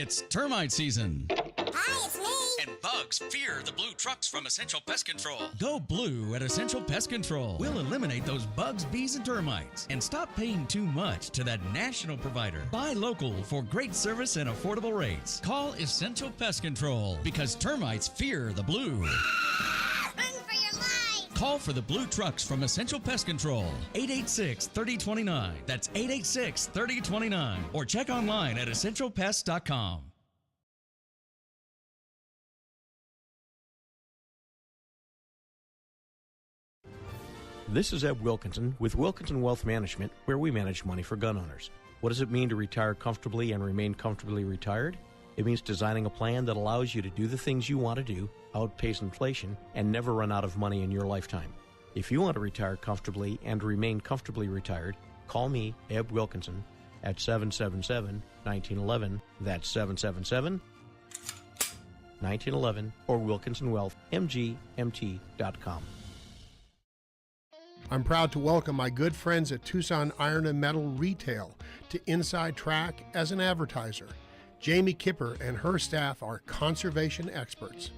It's termite season. Hi, it's me. And bugs fear the blue trucks from Essential Pest Control. Go blue at Essential Pest Control. We'll eliminate those bugs, bees, and termites. And stop paying too much to that national provider. Buy local for great service and affordable rates. Call Essential Pest Control because termites fear the blue. Run for your life. Call for the blue trucks from Essential Pest Control. 886-3029. That's 886-3029. Or check online at essentialpest.com. This is Eb Wilkinson with Wilkinson Wealth Management, where we manage money for gun owners. What does it mean to retire comfortably and remain comfortably retired? It means designing a plan that allows you to do the things you want to do, outpace inflation, and never run out of money in your lifetime. If you want to retire comfortably and remain comfortably retired, call me, Eb Wilkinson, at 777-1911. That's 777-1911 or WilkinsonWealthMGMT.com. I'm proud to welcome my good friends at Tucson Iron and Metal Retail to Inside Track as an advertiser. Jamie Kipper and her staff are conservation experts.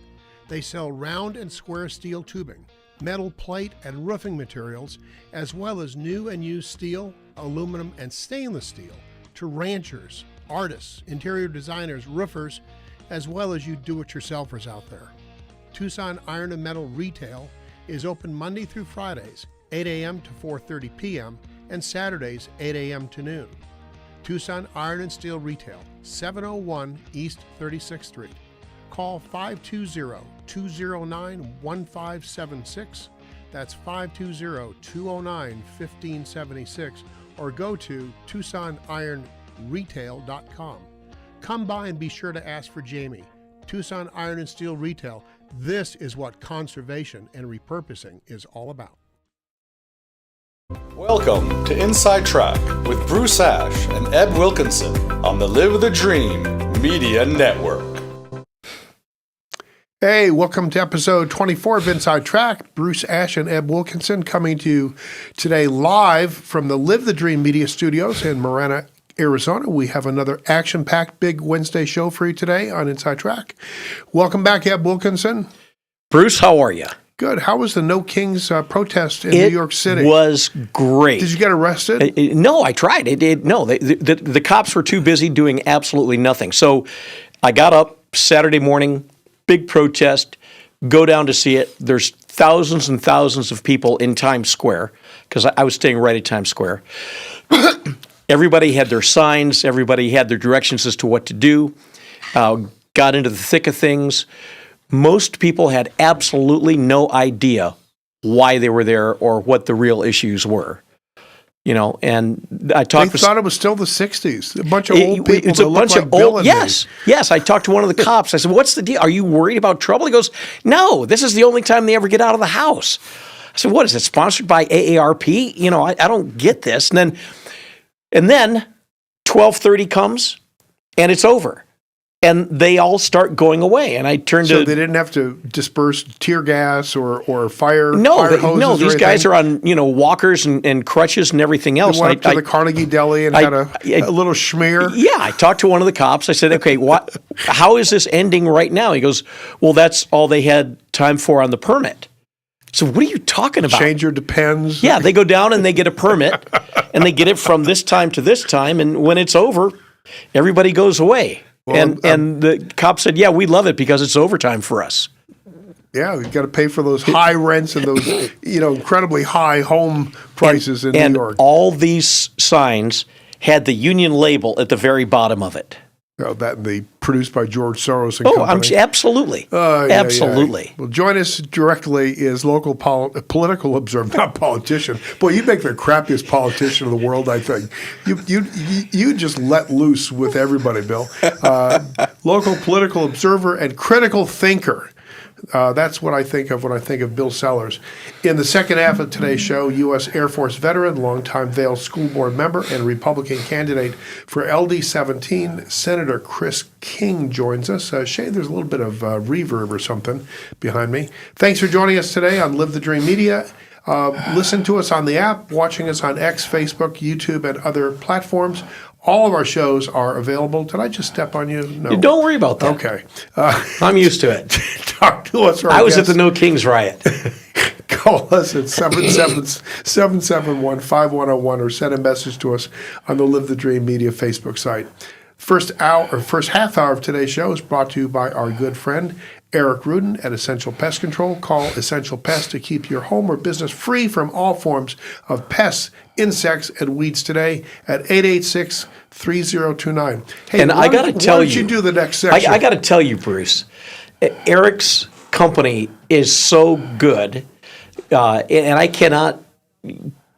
They sell round and square steel tubing, metal plate and roofing materials, as well as new and used steel, aluminum, and stainless steel to ranchers, artists, interior designers, roofers, as well as you do-it-yourselfers out there. Tucson Iron and Metal Retail is open Monday through Fridays, 8 a.m. to 4:30 p.m., and Saturdays, 8 a.m. to noon. Tucson Iron and Steel Retail, 701 East 36th Street. Call 520-209-1576. That's 520-209-1576, or go to TucsonIronRetail.com. Come by and be sure to ask for Jamie. Tucson Iron and Steel Retail. This is what conservation and repurposing is all about. Welcome to Inside Track with Bruce Ash and Eb Wilkinson on the Live the Dream Media Network. Hey, welcome to episode 24 of Inside Track. Bruce Ash and Eb Wilkinson coming to you today live from the Live the Dream Media Studios in Marana, Arizona. We have another action-packed big Wednesday show for you today on Inside Track. Welcome back, Eb Wilkinson. Bruce, how are you? Good. How was the No Kings protest in New York City? It was great. Did you get arrested? No, I tried. The cops were too busy doing absolutely nothing. So I got up Saturday morning, big protest, go down to see it. There's thousands and thousands of people in Times Square because I was staying right at Times Square. Everybody had their signs. Everybody had their directions as to what to do. Got into the thick of things. Most people had absolutely no idea why they were there or what the real issues were. You know, and I talked. They thought it was still the '60s. A bunch of old people. It's a bunch of old. Yes. I talked to one of the cops. I said, "What's the deal? Are you worried about trouble?" He goes, "No. This is the only time they ever get out of the house." I said, "What is it? Sponsored by AARP?" You know, I don't get this. And then 12:30 comes, and it's over. And they all start going away, and I turned to. So they didn't have to disperse tear gas or fire. No, hoses these guys are on walkers and crutches and everything else. They went up to the Carnegie Deli and had a little schmear. Yeah, I talked to one of the cops. I said, "Okay, how is this ending right now?" He goes, "Well, that's all they had time for on the permit." So what are you talking about? Change your depends. Yeah, they go down and they get a permit, and they get it from this time to this time, and when it's over, everybody goes away. Well, and the cop said, "Yeah, we love it because it's overtime for us." Yeah, we've got to pay for those high rents and those incredibly high home prices in New York. And all these signs had the union label at the very bottom of it. Oh, that the produced by George Soros and company. Absolutely. Absolutely. Yeah. Well, join us directly is local political observer, not politician. Boy, you make the crappiest politician in the world, I think. You just let loose with everybody, Bill. Local political observer and critical thinker. That's what I think of when I think of Bill Sellers. In the second half of today's show, U.S. Air Force veteran, longtime Vail School Board member, and Republican candidate for LD17, Senator Chris King joins us. Shay, there's a little bit of reverb or something behind me. Thanks for joining us today on Live the Dream Media. Listen to us on the app, watching us on X, Facebook, YouTube, and other platforms. All of our shows are available. Did I just step on you? No. Don't worry about that. Okay. I'm used to it. Talk to us. I was at the No Kings riot. Call us at 771-5101 or send a message to us on the Live the Dream Media Facebook site. First half hour of today's show is brought to you by our good friend Eric Rudin at Essential Pest Control. Call Essential Pest to keep your home or business free from all forms of pests, insects, and weeds today at 886-3029. Hey, And I got to tell why don't you do the next section? I got to tell you, Bruce, Eric's company is so good, and I cannot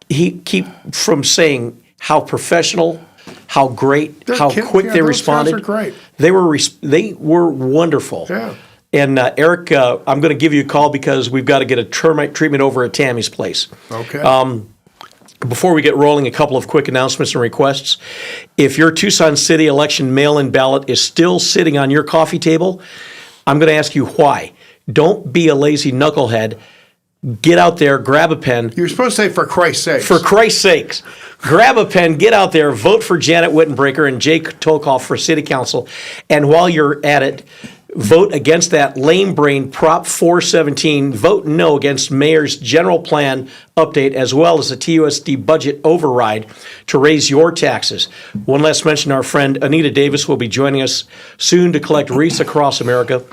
keep from saying how professional, how great, how quick they those responded. guys are great. They were wonderful. Yeah. And Eric, I'm going to give you a call because we've got to get a termite treatment over at Tammy's place. Okay. Before we get rolling, a couple of quick announcements and requests. If your Tucson City election mail-in ballot is still sitting on your coffee table, I'm going to ask you why. Don't be a lazy knucklehead. Get out there, grab a pen. You're supposed to say, for Christ's sake. For Christ's sakes, grab a pen, get out there, vote for Janet Wittenbreaker and Jake Tolkoff for City Council. And while you're at it, vote against that lame brain Prop 417. Vote no against Mayor's general plan update as well as the TUSD budget override to raise your taxes. One last mention, our friend Anita Davis will be joining us soon to collect wreaths across America.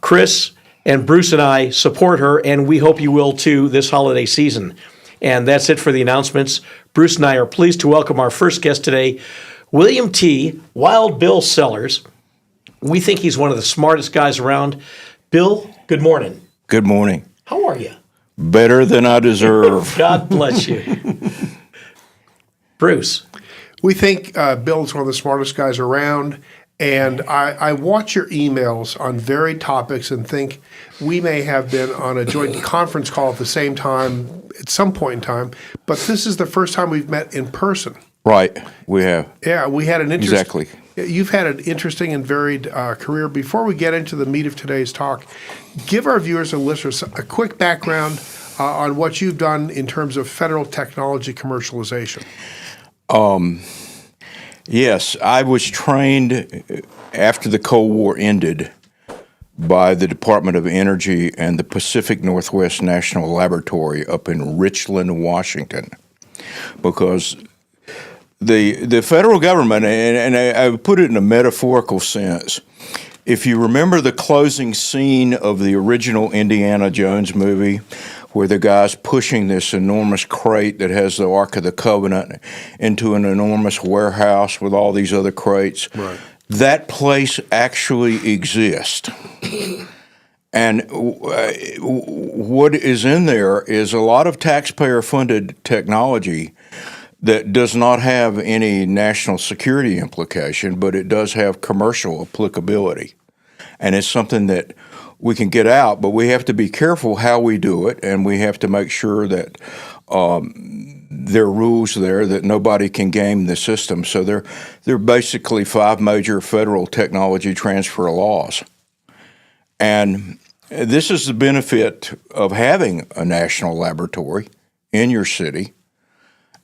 Chris and Bruce and I support her, and we hope you will too this holiday season. And that's it for the announcements. Bruce and I are pleased to welcome our first guest today, William T. Wild Bill Sellers. We think he's one of the smartest guys around. Bill, good morning. Good morning. How are you? Better than I deserve. God bless you. Bruce. We think Bill's one of the smartest guys around, and I watch your emails on varied topics and think we may have been on a joint conference call at the same time at some point in time, but this is the first time we've met in person. Right, we have. Yeah, we had an Exactly. You've had an interesting and varied career. Before we get into the meat of today's talk, give our viewers and listeners a quick background on what you've done in terms of federal technology commercialization. Yes, I was trained after the Cold War ended by the Department of Energy and the Pacific Northwest National Laboratory up in Richland, Washington, because the federal government, and I put it in a metaphorical sense, if you remember the closing scene of the original Indiana Jones movie, where the guy's pushing this enormous crate that has the Ark of the Covenant into an enormous warehouse with all these other crates, Right. That place actually exists. And what is in there is a lot of taxpayer-funded technology that does not have any national security implication, but it does have commercial applicability. And it's something that we can get out, but we have to be careful how we do it, and we have to make sure that there are rules there that nobody can game the system. So there are basically 5 major federal technology transfer laws. And this is the benefit of having a national laboratory in your city.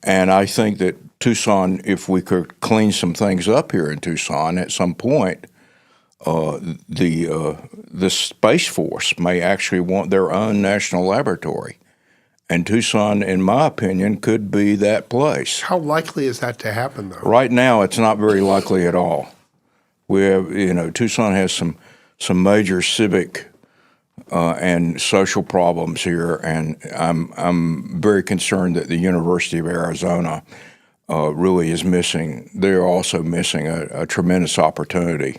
And I think that Tucson, if we could clean some things up here in Tucson at some point, the Space Force may actually want their own national laboratory. And Tucson, in my opinion, could be that place. How likely is that to happen, though? Right now, it's not very likely at all. We have, Tucson has some major civic and social problems here, and I'm very concerned that the University of Arizona really is missing. They're also missing a tremendous opportunity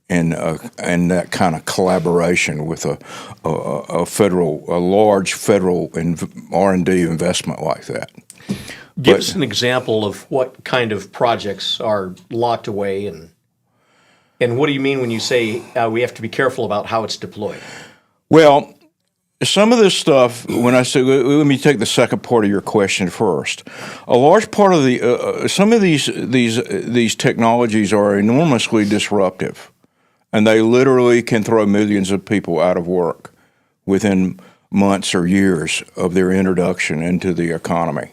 in that kind of collaboration with a large federal R&D investment like that. Give us an example of what kind of projects are locked away, and what do you mean when you say we have to be careful about how it's deployed? Well, some of this stuff, when I say, let me take the second part of your question first. A large part of some of these technologies are enormously disruptive, and they literally can throw millions of people out of work within months or years of their introduction into the economy.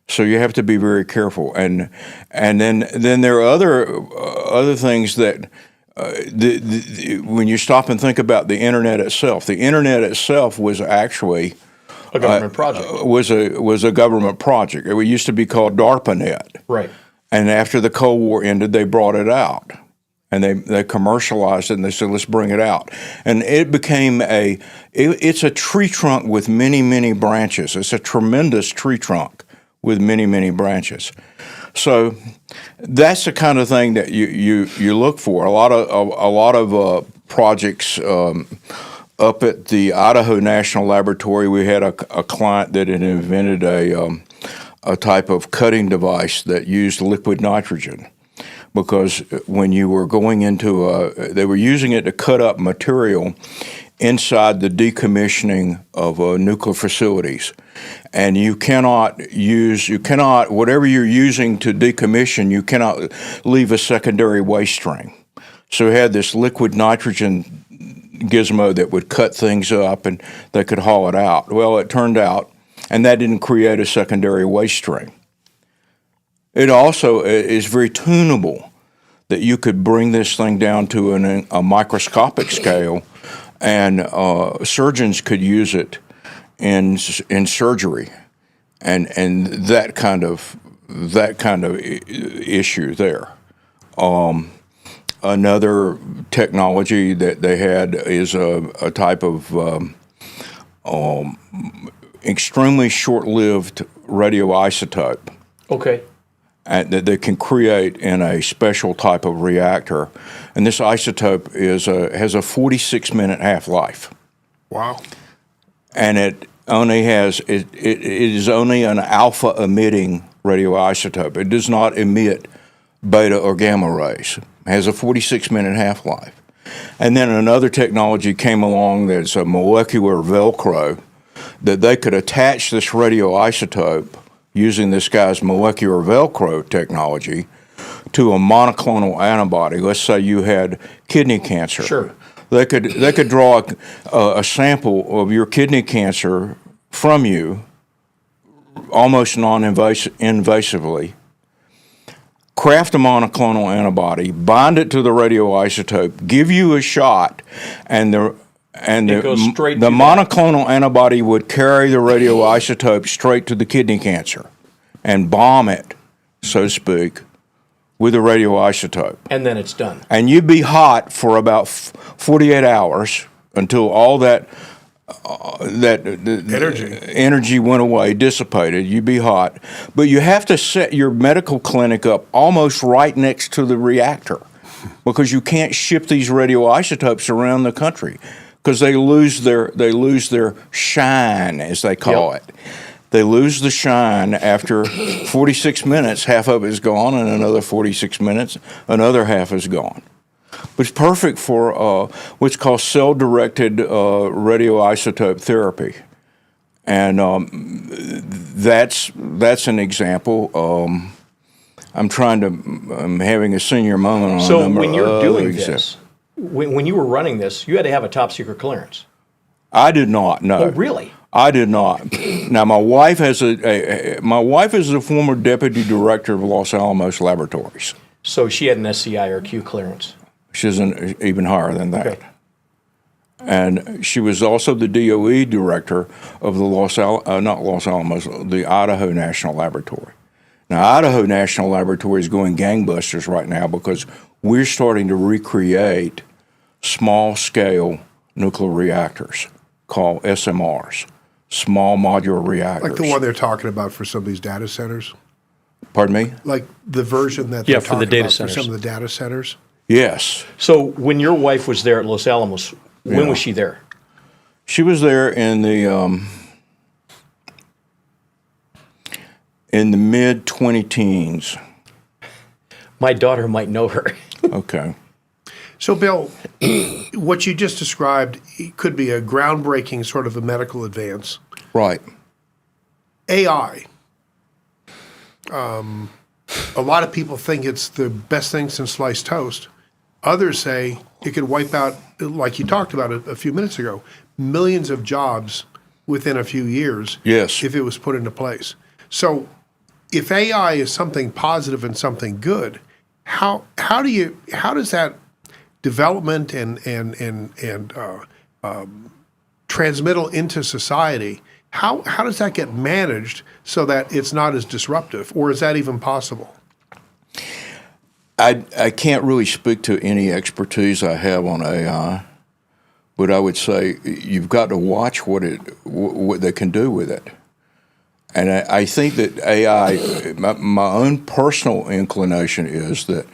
So you have to be very careful, and then there are other things that when you stop and think about the internet itself was actually A government project. was a government project. It used to be called DARPANET, Right. and after the Cold War ended, they brought it out. And they commercialized it, and they said, let's bring it out. And it became it's a tree trunk with many, many branches. It's a tremendous tree trunk with many, many branches. So that's the kind of thing that you look for. A lot of projects up at the Idaho National Laboratory, we had a client that had invented a type of cutting device that used liquid nitrogen. Because when you were going into they were using it to cut up material inside the decommissioning of nuclear facilities. And you cannot, whatever you're using to decommission, you cannot leave a secondary waste stream. So we had this liquid nitrogen gizmo that would cut things up and they could haul it out. Well, it turned out, and that didn't create a secondary waste stream. It also is very tunable, that you could bring this thing down to a microscopic scale, and surgeons could use it in surgery, and that kind of issue there. Another technology that they had is a type of extremely short-lived radioisotope. Okay. That they can create in a special type of reactor, and this isotope has a 46-minute half-life. Wow! And it is only an alpha-emitting radioisotope. It does not emit beta or gamma rays. It has a 46-minute half-life. And then another technology came along that's a molecular Velcro, that they could attach this radioisotope using this guy's molecular Velcro technology to a monoclonal antibody. Let's say you had kidney cancer. Sure. They could draw a sample of your kidney cancer from you almost non-invasively, craft a monoclonal antibody, bind it to the radioisotope, give you a shot, and the monoclonal antibody would carry the radioisotope straight to the kidney cancer and bomb it, so to speak, with a radioisotope. And then it's done. And you'd be hot for about 48 hours until all that energy went away, dissipated. You'd be hot. But you have to set your medical clinic up almost right next to the reactor, because you can't ship these radioisotopes around the country, because they lose their shine, as they call it. They lose the shine after 46 minutes. Half of it is gone, and another 46 minutes, another half is gone. But it's perfect for what's called cell-directed radioisotope therapy, and that's an example. I'm having a senior moment on. So when you're doing this, when you were running this, you had to have a top secret clearance. I did not. No. Oh, really? I did not. Now, my wife is a former deputy director of Los Alamos Laboratories. So she had an SCI or Q clearance. She's even higher than that. Okay. And she was also the DOE director of the Idaho National Laboratory. Now, Idaho National Laboratory is going gangbusters right now because we're starting to recreate small-scale nuclear reactors called SMRs, small modular reactors. Like the one they're talking about for some of these data centers? Pardon me? Like the version that they're for the talking data about centers. for some of the data centers? Yes. So when your wife was there at Los Alamos, when was she there? She was there in the mid-20-teens. My daughter might know her. Okay. So, Bill, what you just described could be a groundbreaking sort of a medical advance. Right. AI. A lot of people think it's the best thing since sliced toast. Others say it could wipe out, like you talked about a few minutes ago, millions of jobs within a few years. Yes. If it was put into place. So, if AI is something positive and something good, how does that development and transmittal into society? How does that get managed so that it's not as disruptive, or is that even possible? I can't really speak to any expertise I have on AI, but I would say you've got to watch what they can do with it. And I think that AI, my own personal inclination is that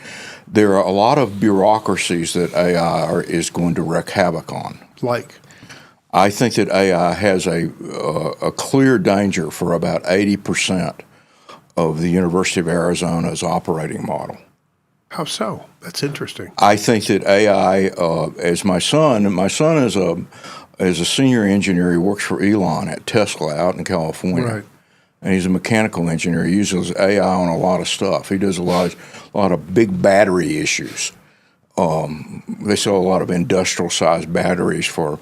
there are a lot of bureaucracies that AI is going to wreak havoc on. Like? I think that AI has a clear danger for about 80% of the University of Arizona's operating model. How so? That's interesting. I think that AI, as my son is a senior engineer. He works for Elon at Tesla out in California. Right. And he's a mechanical engineer. He uses AI on a lot of stuff. He does a lot of big battery issues. They sell a lot of industrial-sized batteries for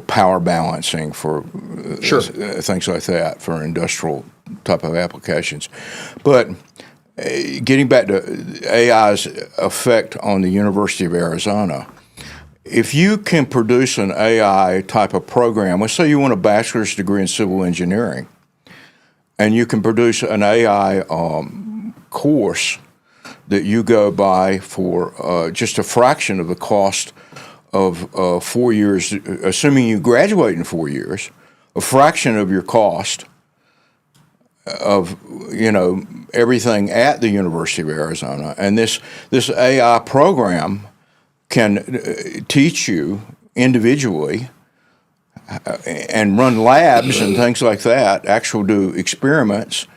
power balancing, for things like that, for industrial type of applications. But getting back to AI's effect on the University of Arizona, if you can produce an AI type of program, let's say you want a bachelor's degree in civil engineering, and you can produce an AI course that you go by for just a fraction of the cost of 4 years, assuming you graduate in 4 years, a fraction of your cost of everything at the University of Arizona, and this AI program can teach you individually and run labs and things like that, actually do experiments,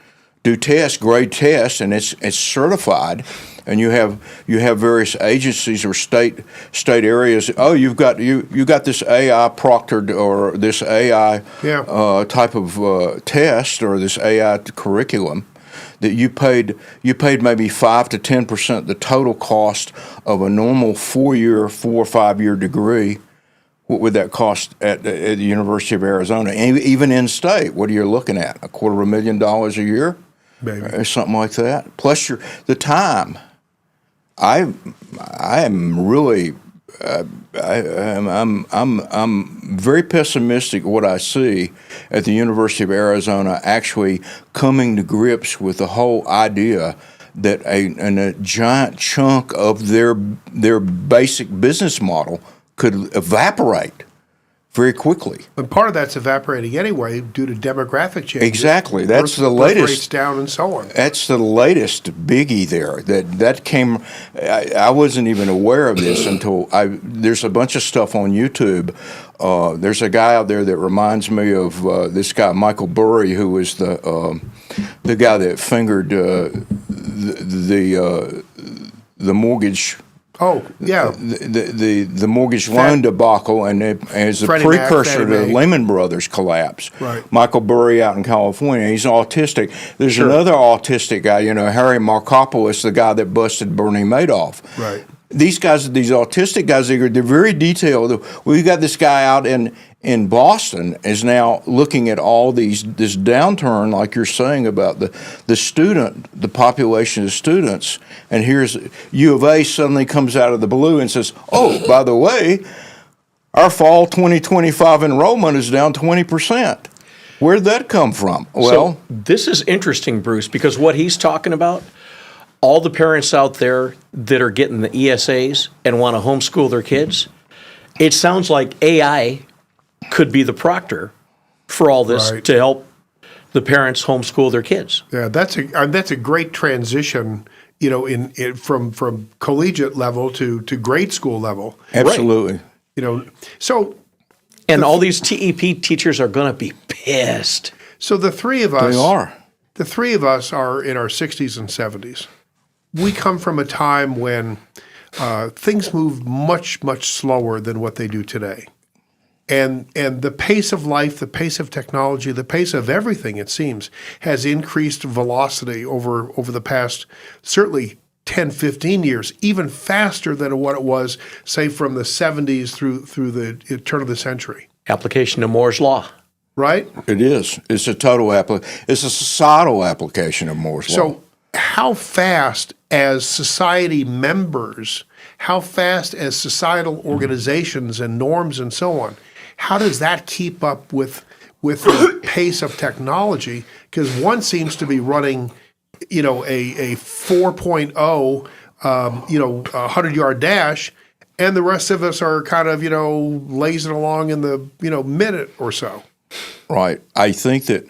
do tests, grade tests, and it's certified. And you have various agencies or state areas. Oh, you got this AI proctored or this AI type of test or this AI curriculum that you paid maybe 5 to 10% the total cost of a normal 4 or 5 year degree. What would that cost at the University of Arizona? And even in state, what are you looking at? $250,000 a year? Maybe. Or something like that. Plus the time. I am really I'm very pessimistic what I see at the University of Arizona actually coming to grips with the whole idea that a giant chunk of their basic business model could evaporate very quickly. And part of that's evaporating anyway due to demographic changes. Exactly. That's the birth latest. Rates down and so on. That's the latest biggie there. That came. I wasn't even aware of this until there's a bunch of stuff on YouTube. There's a guy out there that reminds me of this guy Michael Burry, who was the guy that fingered the mortgage. Oh, yeah. The mortgage loan debacle and as a Freddie precursor Mac, to Fannie Mae. Lehman Brothers collapse. Right. Michael Burry out in California, he's autistic. There's another autistic guy, Harry Markopolos, the guy that busted Bernie Madoff. Right. These autistic guys, they're very detailed. We got this guy out in Boston is now looking at all this downturn, like you're saying about the population of students. And here's U of A suddenly comes out of the blue and says, "Oh, by the way, our fall 2025 enrollment is down 20%." Where'd that come from? Well, so this is interesting, Bruce, because what he's talking about, all the parents out there that are getting the ESAs and want to homeschool their kids, it sounds like AI could be the proctor for all this Right. to help the parents homeschool their kids. Yeah, that's a great transition, in from collegiate level to grade school level. absolutely. So And all these TEP teachers are going to be pissed. so the three of us They are. The three of us are in our 60s and 70s. We come from a time when things moved much, much slower than what they do today. And the pace of life, the pace of technology, the pace of everything, it seems, has increased velocity over the past, certainly 10, 15 years, even faster than what it was, say, from the 70s through the turn of the century. Application of Moore's Law. Right? It is. It's a total it's a societal application of Moore's Law. So how fast as society members, how fast as societal organizations and norms and so on, how does that keep up with the pace of technology? Because one seems to be running, a 4.0, 100-yard dash, and the rest of us are kind of, lazing along in the, minute or so. Right. I think that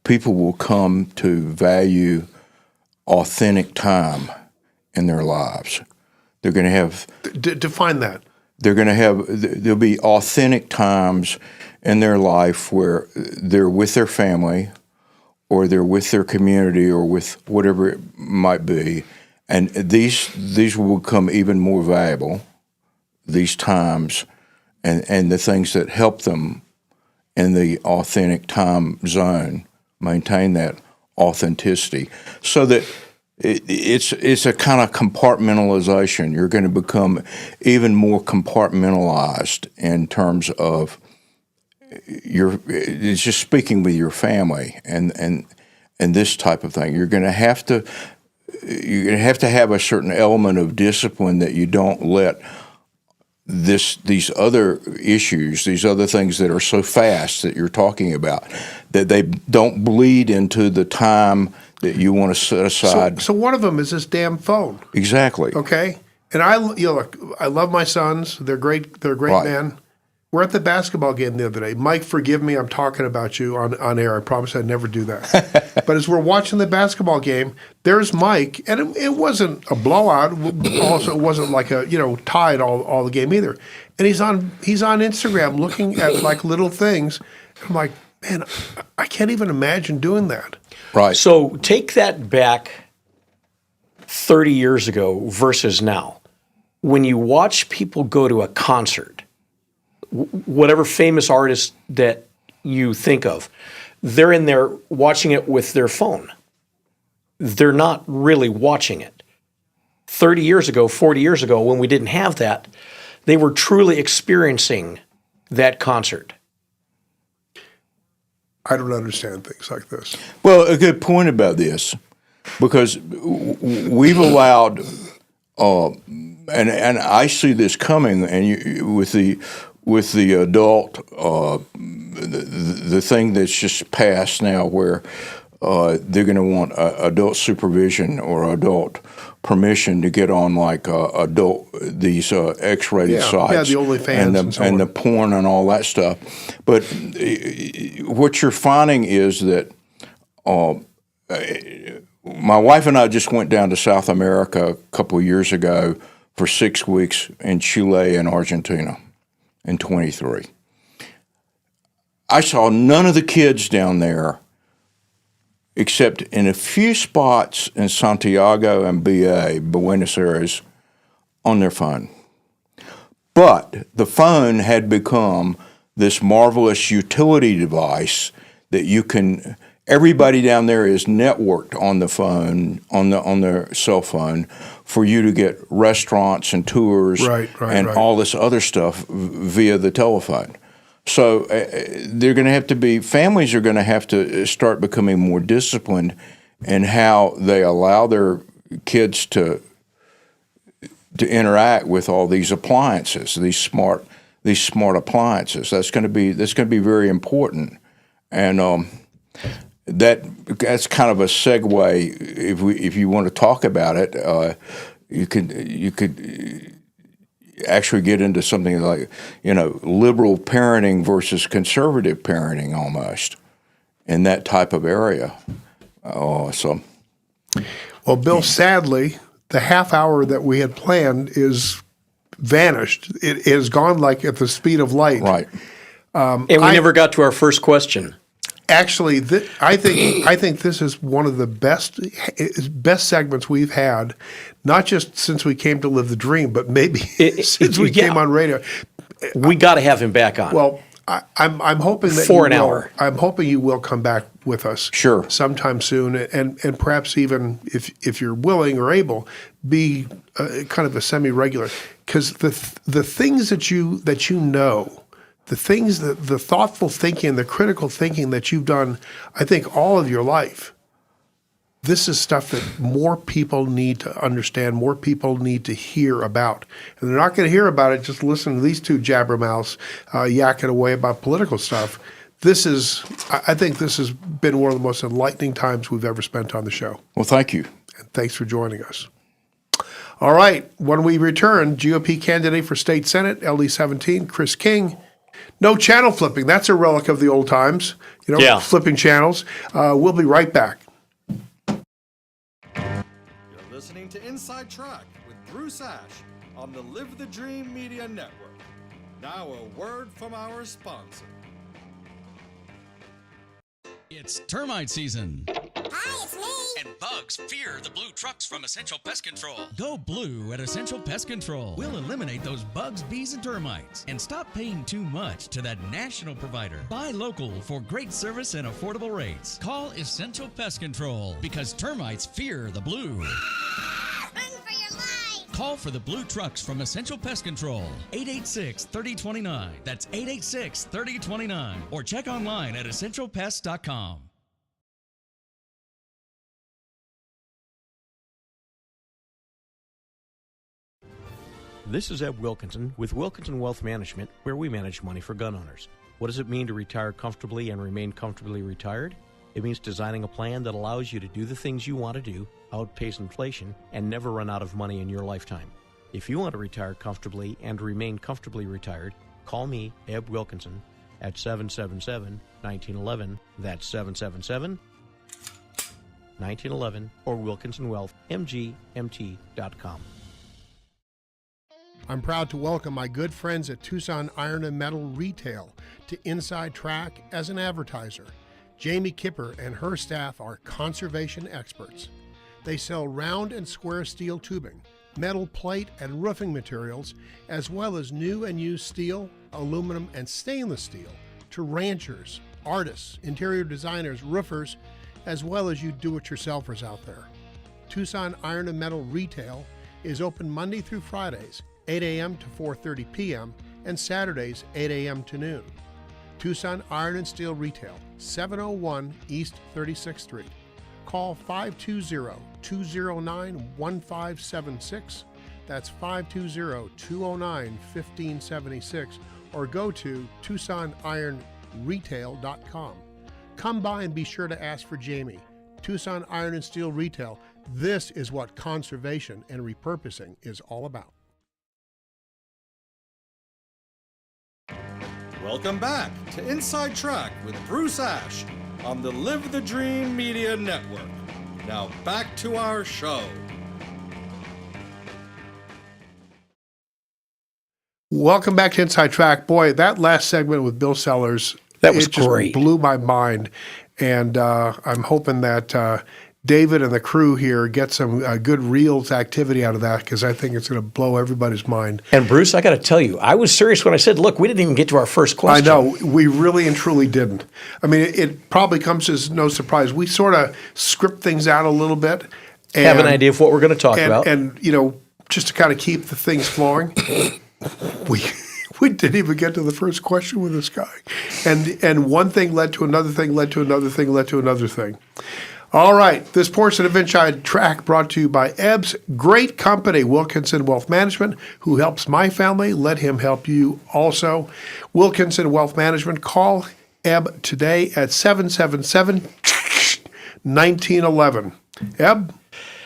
people will come to value authentic time in their lives. They're going to have define that. There'll be authentic times in their life where they're with their family or they're with their community or with whatever it might be. And these will become even more valuable, these times, and the things that help them in the authentic time zone maintain that authenticity, so that it's a kind of compartmentalization. You're going to become even more compartmentalized in terms of it's just speaking with your family and this type of thing. You're going to have to have a certain element of discipline that you don't let these other issues, these other things that are so fast that you're talking about, that they don't bleed into the time that you want to set aside. So one of them is this damn phone. Exactly. Okay, and I love my sons. They're great. They're great Right. men. We're at the basketball game the other day. Mike, forgive me. I'm talking about you on air. I promise I'd never do that. But as we're watching the basketball game, there's Mike, and it wasn't a blowout. Also, it wasn't like a tied all the game either. And he's on Instagram looking at like little things. I'm like, man, I can't even imagine doing that. Right. So take that back 30 years ago versus now. When you watch people go to a concert, whatever famous artist that you think of, they're in there watching it with their phone. They're not really watching it. 30 years ago, 40 years ago, when we didn't have that, they were truly experiencing that concert. I don't understand things like this. Well, a good point about this, because we've allowed, and I see this coming, and with the adult, the thing that's just passed now, where they're going to want adult supervision or adult permission to get on like these X-rated sites, the OnlyFans and so on. the porn and all that stuff. But what you're finding is that my wife and I just went down to South America a couple of years ago for 6 weeks in Chile and Argentina in 23. I saw none of the kids down there except in a few spots in Santiago and Buenos Aires, on their phone. But the phone had become this marvelous utility device that everybody down there is networked on the phone, on their cell phone, for you to get restaurants and tours and all this other stuff via the telephone. So families are going to have to start becoming more disciplined in how they allow their kids to interact with all these appliances, these smart appliances. That's going to be very important, and that's kind of a segue. If you want to talk about it, you could actually get into something like liberal parenting versus conservative parenting, almost, in that type of area. Well, Bill, sadly, the half hour that we had planned is vanished. It has gone like at the speed of light. Right. And we never got to our first question. Actually, I think this is one of the best segments we've had, not just since we came to Live the Dream, but maybe since we came on radio. We got to have him back on. Well, I'm hoping that For you an will, hour. I'm hoping you will come back with us, Sure. sometime soon, and perhaps even if you're willing or able, be kind of a semi-regular, because the things that you know, the things that the thoughtful thinking, the critical thinking that you've done, I think all of your life. This is stuff that more people need to understand, more people need to hear about. And they're not going to hear about it just listen to these two jabbermouths yakking away about political stuff. I think this has been one of the most enlightening times we've ever spent on the show. Well, thank you. And thanks for joining us. All right, when we return, GOP candidate for state senate, LD17, Chris King. No channel flipping. That's a relic of the old times. Yeah. Flipping channels. We'll be right back. Listening to Inside Track with Bruce Ash on the Live the Dream Media Network. Now a word from our sponsor. It's termite season. Hi, it's me. And bugs fear the blue trucks from Essential Pest Control. Go blue at Essential Pest Control. We'll eliminate those bugs, bees, and termites. And stop paying too much to that national provider. Buy local for great service and affordable rates. Call Essential Pest Control because termites fear the blue. Run for your life. Call for the blue trucks from Essential Pest Control. 886-3029. That's 886-3029. Or check online at essentialpest.com. This is Ed Wilkinson with Wilkinson Wealth Management, where we manage money for gun owners. What does it mean to retire comfortably and remain comfortably retired? It means designing a plan that allows you to do the things you want to do, outpace inflation, and never run out of money in your lifetime. If you want to retire comfortably and remain comfortably retired, call me, Ed Wilkinson, at 777-1911. That's 777-1911 or WilkinsonWealthMGMT.com. I'm proud to welcome my good friends at Tucson Iron and Metal Retail to Inside Track as an advertiser. Jamie Kipper and her staff are conservation experts. They sell round and square steel tubing, metal plate and roofing materials, as well as new and used steel, aluminum, and stainless steel to ranchers, artists, interior designers, roofers, as well as you do-it-yourselfers out there. Tucson Iron and Metal Retail is open Monday through Fridays, 8 a.m. to 4:30 p.m., and Saturdays, 8 a.m. to noon. Tucson Iron and Steel Retail, 701 East 36th Street. Call 520-209-1576. That's 520-209-1576. Or go to TucsonIronRetail.com. Come by and be sure to ask for Jamie. Tucson Iron and Steel Retail. This is what conservation and repurposing is all about. Welcome back to Inside Track with Bruce Ash on the Live the Dream Media Network. Now back to our show. Welcome back to Inside Track. Boy, that last segment with Bill Sellers, That was it just great. blew my mind. And I'm hoping that David and the crew here get some good reels activity out of that, because I think it's going to blow everybody's mind. And Bruce, I got to tell you, I was serious when I said, look, we didn't even get to our first question. I know, we really and truly didn't. I mean, it probably comes as no surprise. We sort of script things out a little bit. And, Have an idea of what we're going to talk about. And, you know, just to kind of keep the things flowing, we didn't even get to the first question with this guy. And one thing led to another thing, led to another thing, led to another thing. All right, this portion of Inside Track brought to you by Ebb's great company, Wilkinson Wealth Management, who helps my family. Let him help you also. Wilkinson Wealth Management. Call Ebb today at 777-1911. Ebb?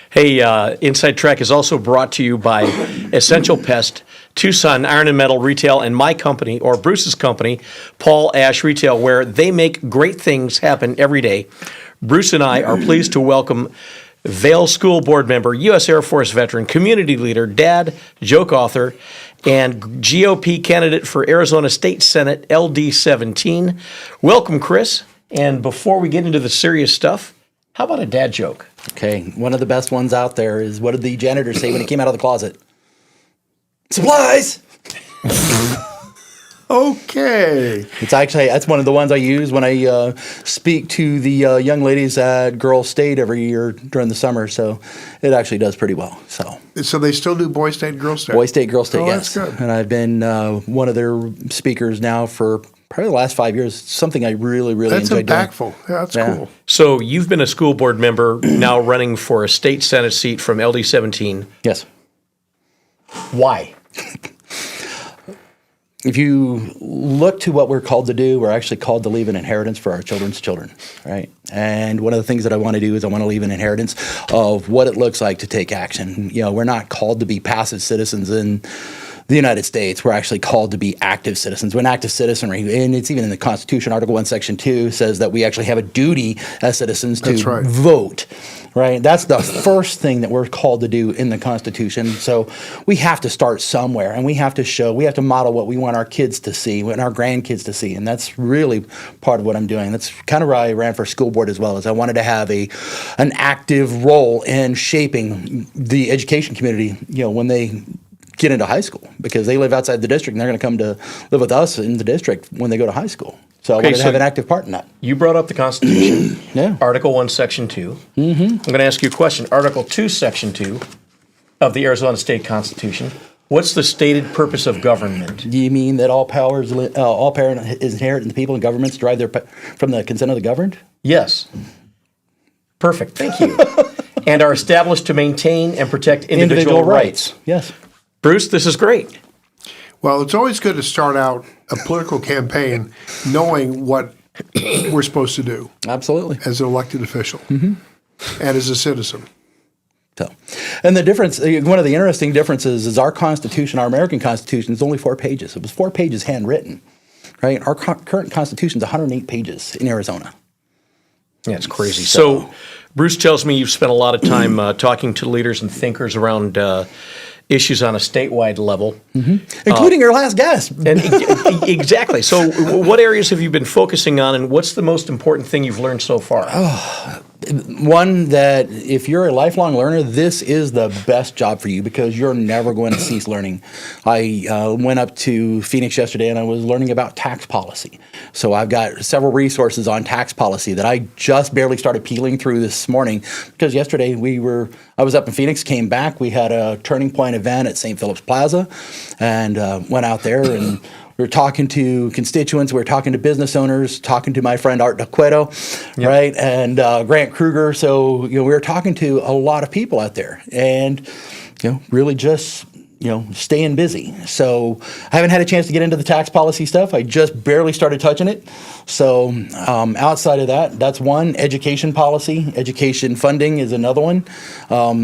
Hey, Inside Track is also brought to you by Essential Pest, Tucson Iron and Metal Retail, and my company, or Bruce's company, Paul Ash Retail, where they make great things happen every day. Bruce and I are pleased to welcome Vail School Board member, U.S. Air Force veteran, community leader, dad, joke author, and GOP candidate for Arizona State Senate, LD17. Welcome, Chris. And before we get into the serious stuff, how about a dad joke? Okay, one of the best ones out there is, what did the janitor say when he came out of the closet? Supplies! Okay. That's one of the ones I use when I speak to the young ladies at Girls State every year during the summer. So it actually does pretty well. So they still do Boy State, Girl State? Boy State, Girl State, Oh, yes. that's good. And I've been one of their speakers now for probably the last 5 years. Something I really, really That's enjoy doing. impactful. Yeah, that's Yeah. cool. So you've been a school board member, now running for a state senate seat from LD 17. Yes. Why? If you look to what we're called to do, we're actually called to leave an inheritance for our children's children, right? And one of the things that I want to do is I want to leave an inheritance of what it looks like to take action. You know, we're not called to be passive citizens in the United States. We're actually called to be active citizens. We're an active citizenry, and it's even in the Constitution. Article 1, Section 2 says that we actually have a duty as citizens to That's right. vote, right? That's the first thing that we're called to do in the Constitution. So we have to start somewhere, and we have to model what we want our kids to see, what our grandkids to see, and that's really part of what I'm doing. That's kind of why I ran for school board as well, is I wanted to have an active role in shaping the education community, you know, when they get into high school, because they live outside the district and they're going to come to live with us in the district when they go to high school. So I wanted to so have an active part in that. You brought up the Constitution. Yeah. Article 1, Section 2. Mm-hmm. I'm going to ask you a question. Article 2, Section 2 of the Arizona State Constitution. What's the stated purpose of government? Do you mean that all power is inherent in the people and governments derive from the consent of the governed? Yes. Perfect. Thank you. And are established to maintain and protect individual rights. Yes. Bruce, this is great. Well, it's always good to start out a political campaign knowing what we're supposed to do Absolutely. as an elected official and as a citizen. So, and the difference, one of the interesting differences is our Constitution, our American Constitution, is only 4 pages. It was 4 pages handwritten, right? Our current Constitution is 108 pages in Arizona. Yeah, it's crazy. So, Bruce tells me you've spent a lot of time talking to leaders and thinkers around issues on a statewide level. Including your last guest. And exactly. So, what areas have you been focusing on, and what's the most important thing you've learned so far? One, that if you're a lifelong learner, this is the best job for you because you're never going to cease learning. I went up to Phoenix yesterday and I was learning about tax policy. So I've got several resources on tax policy that I just barely started peeling through this morning because yesterday I was up in Phoenix, came back, we had a Turning Point event at St. Philip's Plaza and went out there and we were talking to constituents, we were talking to business owners, talking to my friend Art DeQueto, right, and Grant Kruger. So, we were talking to a lot of people out there and, really just, staying busy. So I haven't had a chance to get into the tax policy stuff. I just barely started touching it. So outside of that, that's one. Education policy, education funding is another one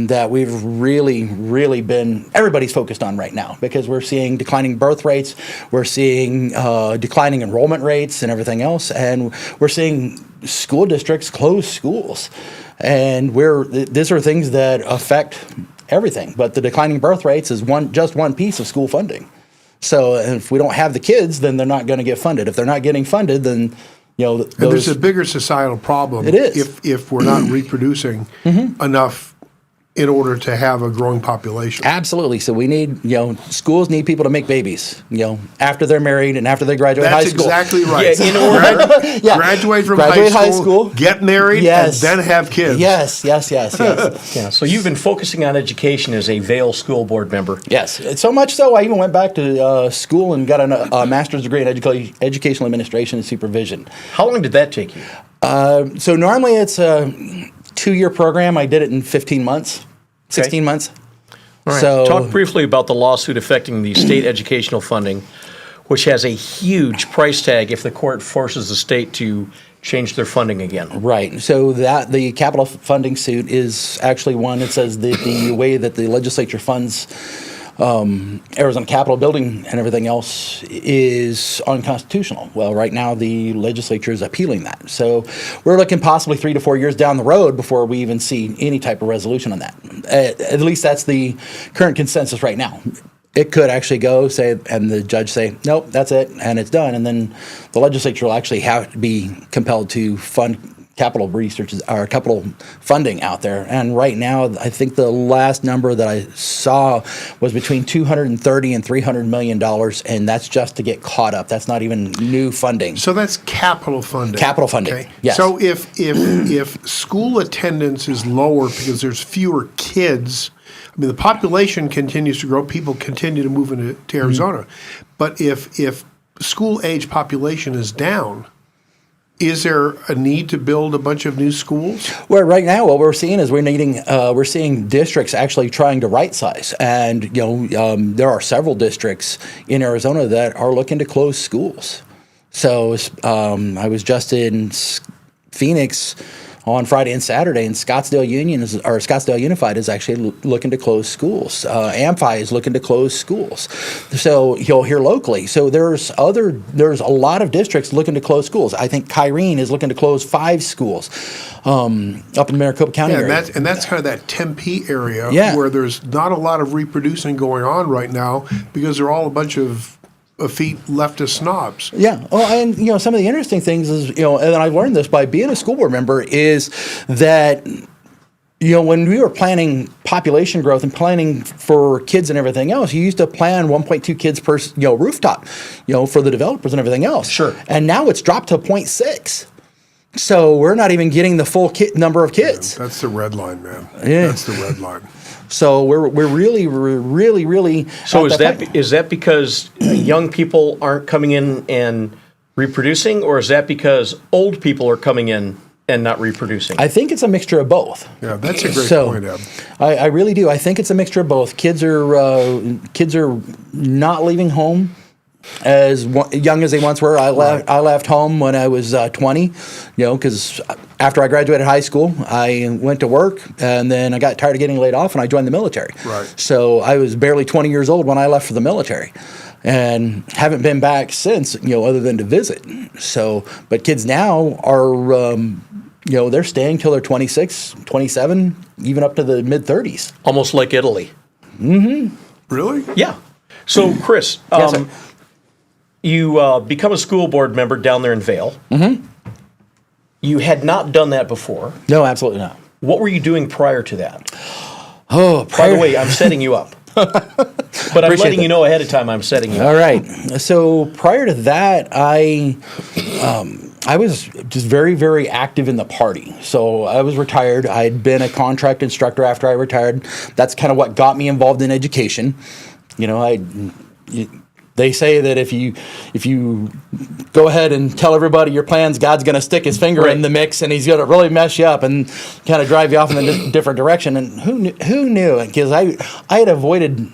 that we've really been, everybody's focused on right now because we're seeing declining birth rates, we're seeing declining enrollment rates and everything else, and we're seeing school districts close schools. And these are things that affect everything, but the declining birth rates is just one piece of school funding. So if we don't have the kids, then they're not going to get funded. If they're not getting funded, then and there's a bigger societal problem. It is. If we're not reproducing enough in order to have a growing population. Absolutely. So we need, schools need people to make babies, after they're married and after they graduate high school. That's exactly right. Yeah, in order. Yeah. Graduate from Graduate high school, get married, Yes. and then have kids. Yes. Yeah, so you've been focusing on education as a Vail school board member. Yes. So much so, I even went back to school and got a master's degree in educational administration and supervision. How long did that take you? So normally it's a 2-year program. I did it in 15 months, 16 months. All right. So Talk briefly about the lawsuit affecting the state educational funding, which has a huge price tag if the court forces the state to change their funding again. Right. So the capital funding suit is actually one that says that the way that the legislature funds Arizona Capitol building and everything else is unconstitutional. Well, right now the legislature is appealing that. So we're looking possibly 3 to 4 years down the road before we even see any type of resolution on that. At least that's the current consensus right now. It could actually go, and the judge say, nope, that's it, and it's done. And then the legislature will actually have to be compelled to fund capital research or capital funding out there. And right now, I think the last number that I saw was between $230 and $300 million, and that's just to get caught up. That's not even new funding. So that's capital funding. Capital funding, yes. So if school attendance is lower because there's fewer kids, I mean, the population continues to grow, people continue to move into Arizona, but if school age population is down, is there a need to build a bunch of new schools? Well, right now, what we're seeing is we're seeing districts actually trying to right size, and there are several districts in Arizona that are looking to close schools. So I was just in Phoenix on Friday and Saturday, and Scottsdale Unified is actually looking to close schools. Amphi is looking to close schools. So you'll hear locally. So there's a lot of districts looking to close schools. I think Kyrene is looking to close 5 schools up in the Maricopa County area. And that's kind of that Tempe area Yeah. where there's not a lot of reproducing going on right now because they're all a bunch of effete leftist snobs. Yeah. Well, and some of the interesting things is, and I've learned this by being a school board member, is that when we were planning population growth and planning for kids and everything else, you used to plan 1.2 kids per rooftop, for the developers and everything else. Sure. And now it's dropped to 0.6. So we're not even getting the full number of kids. That's the red line, man. Yeah. That's the red line. So we're really. So at is that because young people aren't coming in and reproducing, or is that because old people are coming in and not reproducing? I think it's a mixture of both. Yeah, that's a great point, Eb. I really do. I think it's a mixture of both. Kids are not leaving home as young as they once were. I left home when I was 20, because after I graduated high school, I went to work, and then I got tired of getting laid off, and I joined the military. Right. So I was barely 20 years old when I left for the military, and haven't been back since, other than to visit. So, but kids now are, they're staying till they're 26, 27, even up to the mid-30s. Almost like Italy. Mm-hmm. Really? Yeah. So, Chris, Yes, sir. you become a school board member down there in Vail. Mm-hmm. You had not done that before. No, absolutely not. What were you doing prior to that? Oh, By the way, I'm setting you up. But I'm letting you know ahead of time I'm setting you up. All right. So prior to that, I was just very, very active in the party. So I was retired. I'd been a contract instructor after I retired. That's kind of what got me involved in education. They say that if you go ahead and tell everybody your plans, God's going to stick his finger in the mix, and he's going to really mess you up and kind of drive you off in a different direction. And who knew? Because I had avoided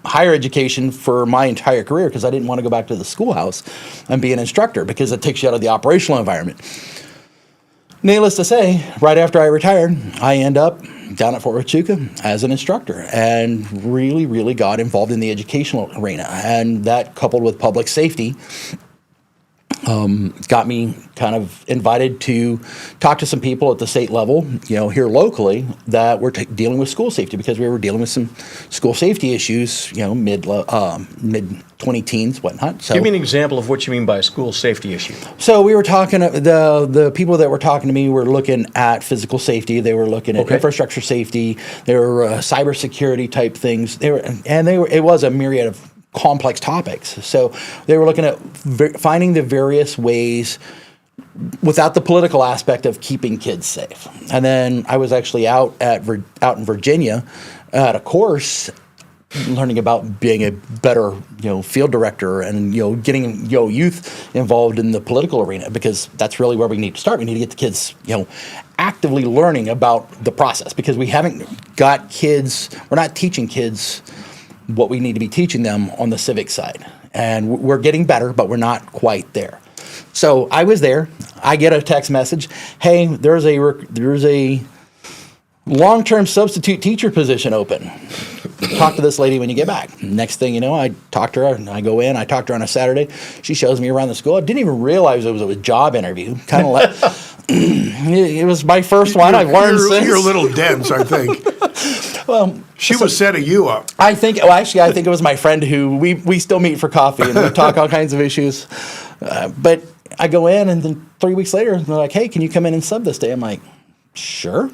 higher education for my entire career because I didn't want to go back to the schoolhouse and be an instructor because it takes you out of the operational environment. Needless to say, right after I retired, I end up down at Fort Huachuca as an instructor and really, really got involved in the educational arena. And that, coupled with public safety, got me kind of invited to talk to some people at the state level, here locally, that were dealing with school safety, because we were dealing with some school safety issues, mid 20-teens, whatnot. So, give me an example of what you mean by a school safety issue. So we were talking, the people that were talking to me were looking at physical safety. They were looking at infrastructure safety. They were cybersecurity type things. It was a myriad of complex topics. So they were looking at finding the various ways without the political aspect of keeping kids safe. And then I was actually out in Virginia at a course learning about being a better, field director and, getting, youth involved in the political arena, because that's really where we need to start. We need to get the kids, actively learning about the process, because we haven't got kids, we're not teaching kids what we need to be teaching them on the civic side. And we're getting better, but we're not quite there. So I was there. I get a text message. Hey, there's a long-term substitute teacher position open. Talk to this lady when you get back. Next thing you know, I talk to her, and I go in. I talk to her on a Saturday. She shows me around the school. I didn't even realize it was a job interview. Kind of like it was my first one. I've learned since. You're a little dense, I think. Well, she was setting you up. I think it was my friend who we still meet for coffee and we talk all kinds of issues. But I go in, and then 3 weeks later, they're like, hey, can you come in and sub this day? I'm like, sure.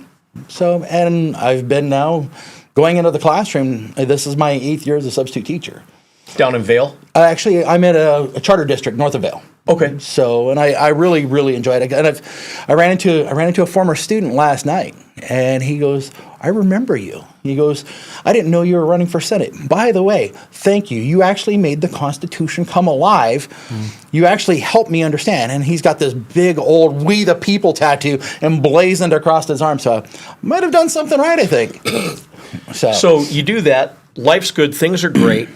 So, and I've been now going into the classroom. This is my 8th year as a substitute teacher. Down in Vale? Actually, I'm at a charter district north of Vale. Okay. So, and I really, really enjoyed it. And I ran into a former student last night, and he goes, I remember you. He goes, I didn't know you were running for Senate. By the way, thank you. You actually made the Constitution come alive. You actually helped me understand. And he's got this big old "We the People" tattoo emblazoned across his arm. So I might have done something right, I think. So you do that. Life's good. Things are great.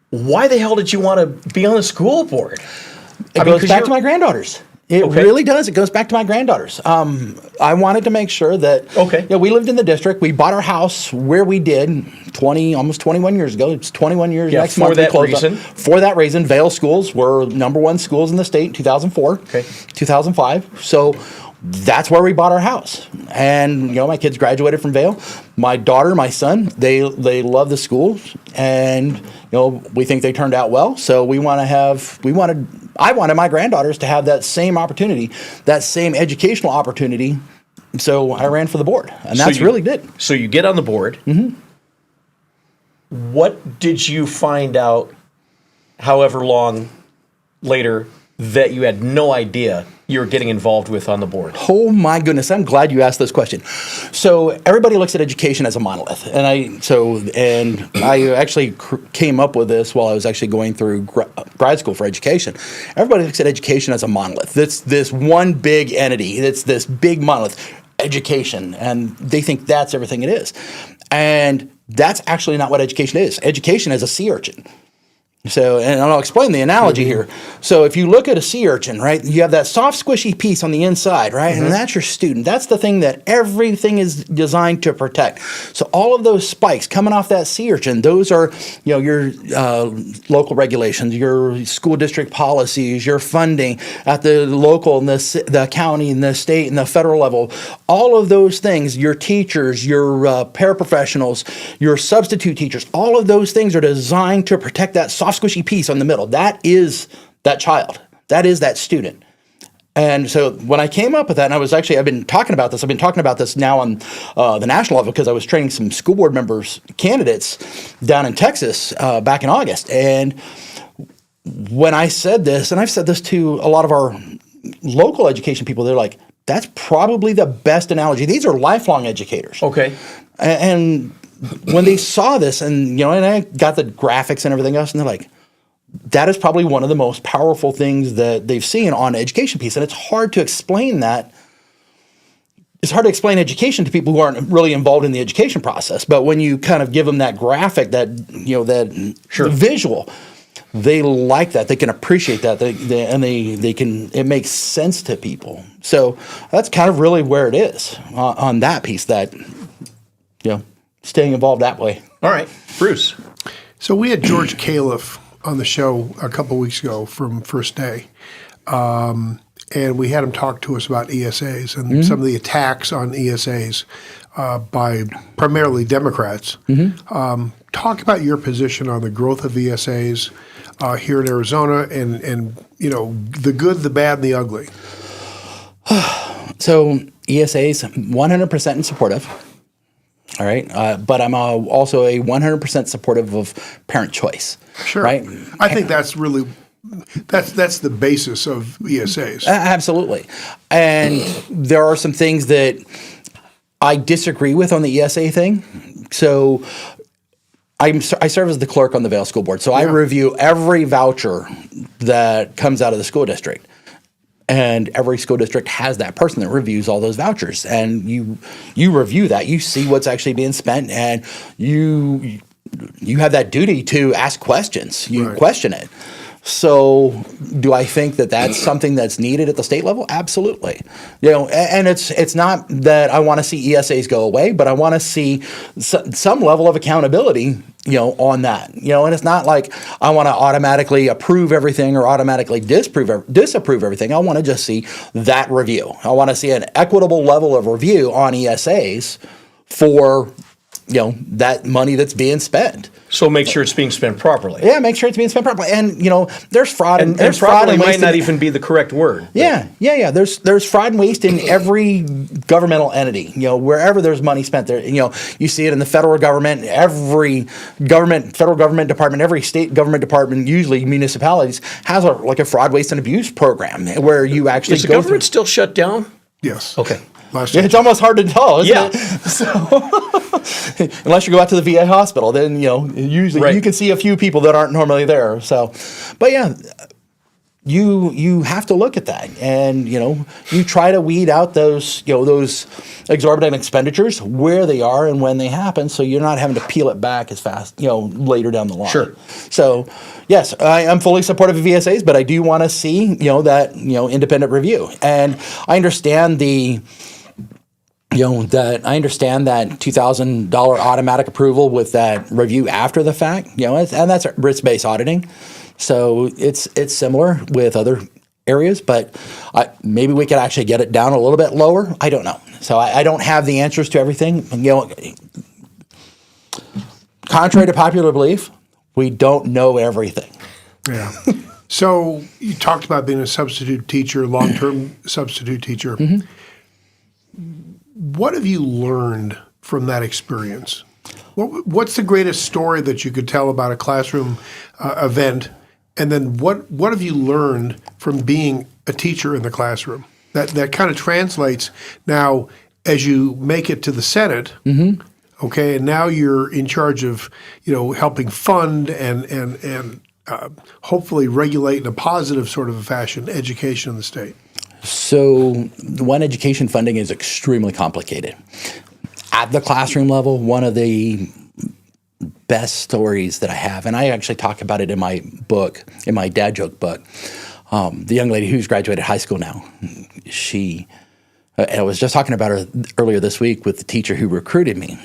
Why the hell did you want to be on the school board? It goes back to my granddaughters. It really does. It goes back to my granddaughters. I wanted to make sure that we lived in the district. We bought our house where we did almost 21 years ago. It's 21 years next month. For that reason, Vale schools were #1 schools in the state in 2004, 2005. So that's where we bought our house. And my kids graduated from Vale. My daughter, my son, they love the school, and we think they turned out well. So I wanted my granddaughters to have that same opportunity, that same educational opportunity. So I ran for the board, and that's really good. So you get on the board. Mm-hmm. What did you find out, however long later, that you had no idea you were getting involved with on the board? Oh my goodness, I'm glad you asked this question. So everybody looks at education as a monolith, and I actually came up with this while I was actually going through grad school for education. Everybody looks at education as a monolith. It's this one big entity. It's this big monolith, education, and they think that's everything it is. And that's actually not what education is. Education is a sea urchin. So, and I'll explain the analogy here. So if you look at a sea urchin, right, you have that soft, squishy piece on the inside, right? And that's your student. That's the thing that everything is designed to protect. So all of those spikes coming off that sea urchin, those are, your local regulations, your school district policies, your funding at the local and the county and the state and the federal level. All of those things, your teachers, your paraprofessionals, your substitute teachers, all of those things are designed to protect that soft, squishy piece on the middle. That is that child. That is that student. And so when I came up with that, and I've been talking about this. I've been talking about this now on the national level because I was training some school board candidates down in Texas back in August. And when I said this, and I've said this to a lot of our local education people, they're like, that's probably the best analogy. These are lifelong educators. Okay. And when they saw this, and and I got the graphics and everything else, and they're like, that is probably one of the most powerful things that they've seen on education piece. And it's hard to explain that. It's hard to explain education to people who aren't really involved in the education process. But when you kind of give them that graphic, that visual, they like that. They can appreciate that. They can. It makes sense to people. So that's kind of really where it is on that piece. That staying involved that way. All right, Bruce. So we had George Califf on the show a couple weeks ago from First Day, and we had him talk to us about ESAs and some of the attacks on ESAs by primarily Democrats. Talk about your position on the growth of ESAs here in Arizona, and the good, the bad, and the ugly. So ESAs, 100% in support of. All right, but I'm also a 100% supportive of parent choice. Sure, right? I think that's really that's the basis of ESAs. Absolutely, and there are some things that I disagree with on the ESA thing. So I serve as the clerk on the Vale School Board, so I review every voucher that comes out of the school district. And every school district has that person that reviews all those vouchers, and you review that. You see what's actually being spent, and you have that duty to ask questions. You question it. So, do I think that that's something that's needed at the state level? Absolutely. And it's not that I want to see ESAs go away, but I want to see some level of accountability, on that. And it's not like I want to automatically approve everything or automatically disapprove everything. I want to just see that review. I want to see an equitable level of review on ESAs for that money that's being spent. So make sure it's being spent properly. Yeah, make sure it's being spent properly. And there's fraud And there's properly might waste not in- even be the correct word. Yeah. There's fraud and waste in every governmental entity. Wherever there's money spent there. You see it in the federal government, every federal government department, every state government department, usually municipalities, has a fraud, waste, and abuse program where you actually Is the go government still shut down? Yes. Okay. Last Yeah, it's almost hard to tell, isn't Yeah. it? So, unless you go out to the VA hospital, then usually Right. you can see a few people that aren't normally there. So, but yeah, you have to look at that, and you try to weed out those exorbitant expenditures where they are and when they happen, so you're not having to peel it back as fast later down the line. Sure. So yes, I'm fully supportive of VSAs, but I do want to see that independent review, and I understand that $2,000 automatic approval with that review after the fact, and that's risk-based auditing. So it's similar with other areas, but maybe we could actually get it down a little bit lower. I don't know. So I don't have the answers to everything. Contrary to popular belief, we don't know everything. Yeah. So you talked about being a substitute teacher, long-term substitute teacher. Mm-hmm. What have you learned from that experience? What's the greatest story that you could tell about a classroom event? And then what have you learned from being a teacher in the classroom? That kind of translates now as you make it to the Senate. Mm-hmm. Okay, and now you're in charge of helping fund and hopefully regulate in a positive sort of a fashion education in the state. So one, education funding is extremely complicated. At the classroom level, one of the best stories that I have, and I actually talk about it in my book, in my dad joke book, the young lady who's graduated high school now, I was just talking about her earlier this week with the teacher who recruited me.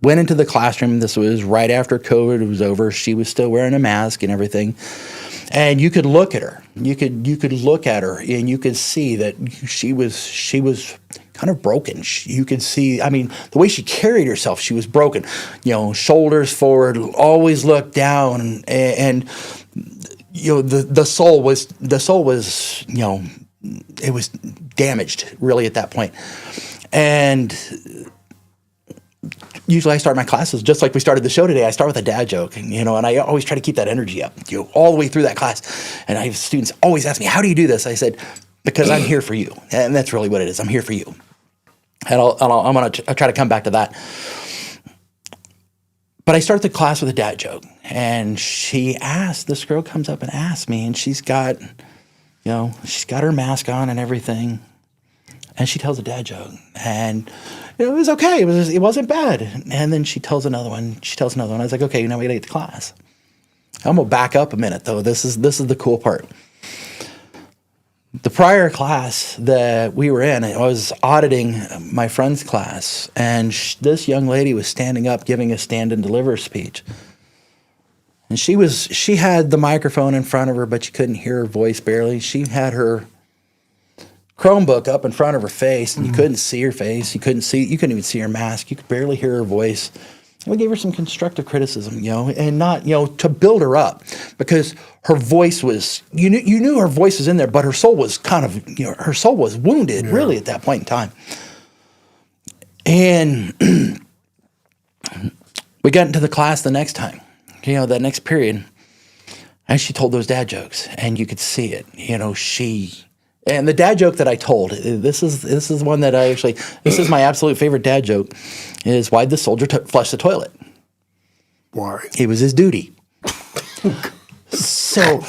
Went into the classroom. This was right after COVID was over. She was still wearing a mask and everything. And you could look at her. You could look at her, and you could see that she was kind of broken. You could see, the way she carried herself, she was broken. Shoulders forward, always looked down, and the soul was it was damaged really at that point. And usually I start my classes just like we started the show today. I start with a dad joke, and I always try to keep that energy up, all the way through that class. And I have students always ask me, "How do you do this?" I said, "Because I'm here for you," and that's really what it is. I'm here for you, and I'm going to try to come back to that. But I start the class with a dad joke, and this girl comes up and asks me, and she's got her mask on and everything, and she tells a dad joke, and it was okay. It wasn't bad. And then she tells another one. I was like, okay, now we gotta get to class. I'm gonna back up a minute though. This is the cool part. The prior class that we were in, I was auditing my friend's class, and this young lady was standing up giving a stand and deliver speech. And she had the microphone in front of her, but you couldn't hear her voice barely. She had her Chromebook up in front of her face, and you couldn't see her face. You couldn't even see her mask. You could barely hear her voice. And we gave her some constructive criticism, and not, to build her up, because her voice was, you knew her voice was in there, but her soul was kind of, her soul was wounded really at that point in time. And we got into the class the next time, that next period, and she told those dad jokes, and you could see it, and the dad joke that I told, this is one that this is my absolute favorite dad joke, is why'd the soldier flush the toilet? Why? It was his duty. So,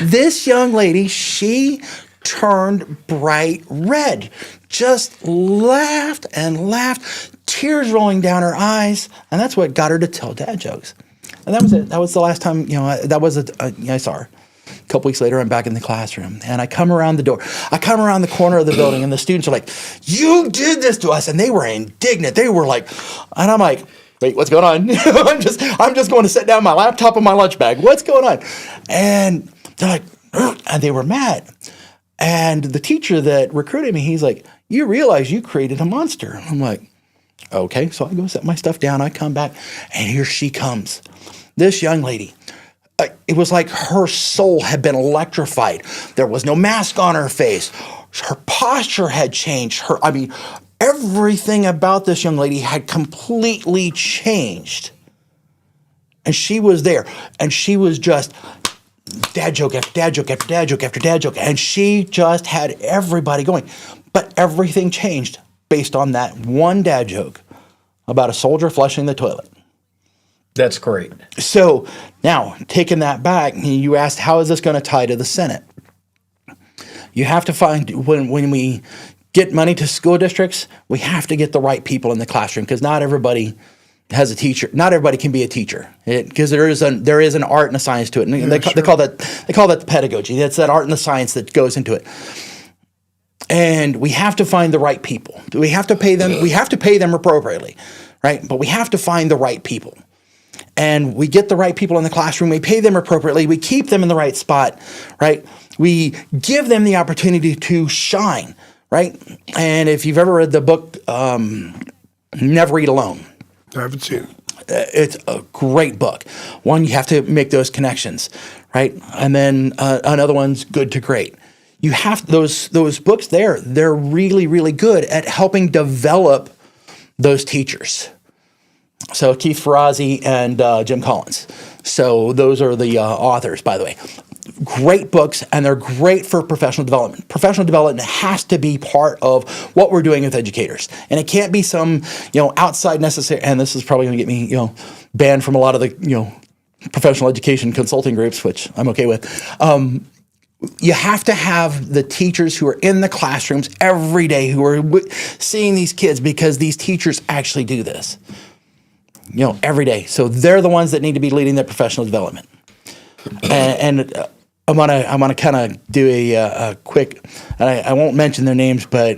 this young lady, she turned bright red, just laughed and laughed, tears rolling down her eyes, and that's what got her to tell dad jokes. And that was it. That was the last time, I saw her. A couple weeks later, I'm back in the classroom, and I come around the door. I come around the corner of the building, and the students are like, "You did this to us," and they were indignant. They were like, and I'm like, "Wait, what's going on?" I'm just going to set down my laptop and my lunch bag. What's going on? And they're like, and they were mad. And the teacher that recruited me, he's like, you realize you created a monster. I'm like, okay. So I go set my stuff down. I come back, and here she comes. This young lady. It was like her soul had been electrified. There was no mask on her face. Her posture had changed. Everything about this young lady had completely changed. And she was there, and she was just dad joke after dad joke after dad joke after dad joke. And she just had everybody going. But everything changed based on that one dad joke about a soldier flushing the toilet. That's great. So now, taking that back, you asked, how is this going to tie to the Senate? You have to find, when we get money to school districts, we have to get the right people in the classroom, because not everybody has a teacher. Not everybody can be a teacher, because there is an art and a science to it. And they call that the pedagogy. That's that art and the science that goes into it. And we have to find the right people. We have to pay them. We have to pay them appropriately, right? But we have to find the right people. And we get the right people in the classroom. We pay them appropriately. We keep them in the right spot, right? We give them the opportunity to shine, right? And if you've ever read the book, Never Eat Alone. I haven't seen it. It's a great book. One, you have to make those connections, right? And then another one's Good to Great. You have those books there. They're really, really good at helping develop those teachers. So Keith Ferrazzi and Jim Collins. So those are the authors, by the way. Great books, and they're great for professional development. Professional development has to be part of what we're doing with educators, and it can't be some outside necessary. And this is probably going to get me banned from a lot of the professional education consulting groups, which I'm okay with. You have to have the teachers who are in the classrooms every day, who are seeing these kids, because these teachers actually do this. Every day. So they're the ones that need to be leading their professional development. And I want to kind of do a quick, and I won't mention their names, but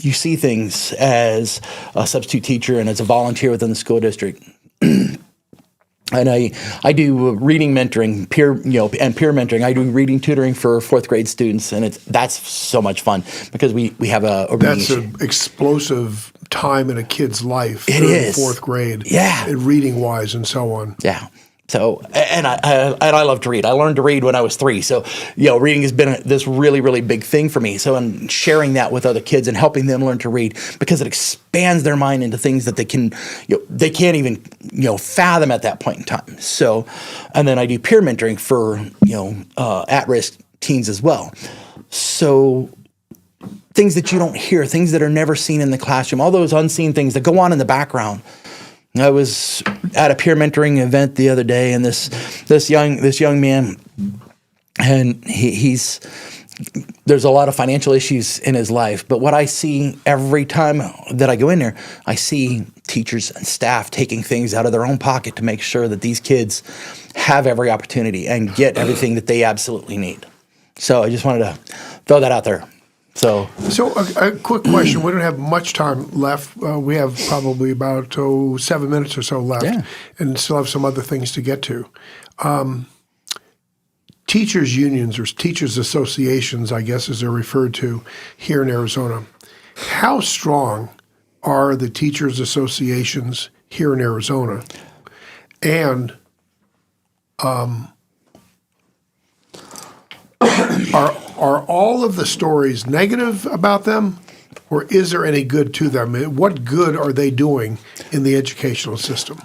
you see things as a substitute teacher and as a volunteer within the school district. And I do reading mentoring, peer mentoring. I do reading tutoring for fourth grade students, and that's so much fun, because we have a reading That's issue. an explosive time in a kid's life. It third is. and fourth grade. Yeah. And reading wise and so on. Yeah. So, and I love to read. I learned to read when I was 3. So, reading has been this really, really big thing for me. So, I'm sharing that with other kids and helping them learn to read, because it expands their mind into things that they can't even, fathom at that point in time. So, and then I do peer mentoring for, at-risk teens as well. So, things that you don't hear, things that are never seen in the classroom, all those unseen things that go on in the background. I was at a peer mentoring event the other day, and this young man, and there's a lot of financial issues in his life. But what I see every time that I go in there, I see teachers and staff taking things out of their own pocket to make sure that these kids have every opportunity and get everything that they absolutely need. So I just wanted to throw that out there. So a quick question. We don't have much time left. We have probably about 7 minutes or so left, and still have some other things to get to. Teachers unions, or teachers associations, I guess, as they're referred to here in Arizona. How strong are the teachers associations here in Arizona? And are all of the stories negative about them, or is there any good to them? What good are they doing in the educational system?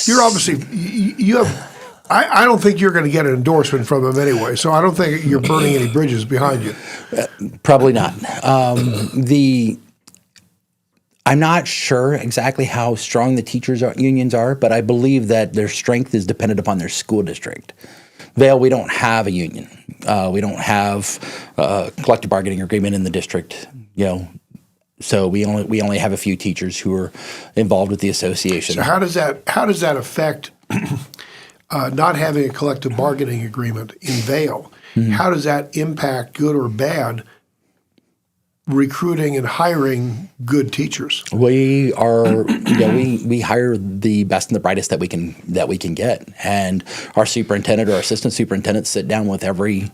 You're obviously, you have, I don't think you're going to get an endorsement from them anyway, so I don't think you're burning any bridges behind you. Probably not. I'm not sure exactly how strong the teachers unions are, but I believe that their strength is dependent upon their school district. Vail, we don't have a union. We don't have a collective bargaining agreement in the district, so we only have a few teachers who are involved with the association. So how does that affect not having a collective bargaining agreement in Vail? Mm-hmm. How does that impact, good or bad, recruiting and hiring good teachers? We are, we hire the best and the brightest that we can get, and our superintendent or assistant superintendent sit down with every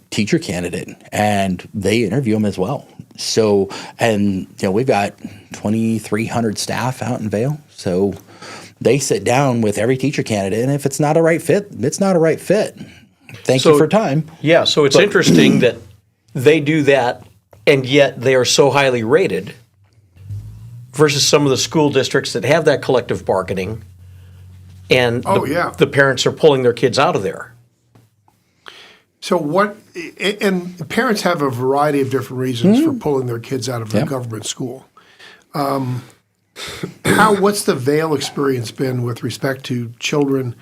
teacher candidate, and they interview them as well. So, and we've got 2,300 staff out in Vail. So they sit down with every teacher candidate, and if it's not a right fit, it's not a right fit. Thank you for time. Yeah, so it's interesting that they do that, and yet they are so highly rated versus some of the school districts that have that collective bargaining, and the parents are pulling their kids out of there. So and parents have a variety of different reasons for pulling their kids out of a government school. What's the Vail experience been with respect to children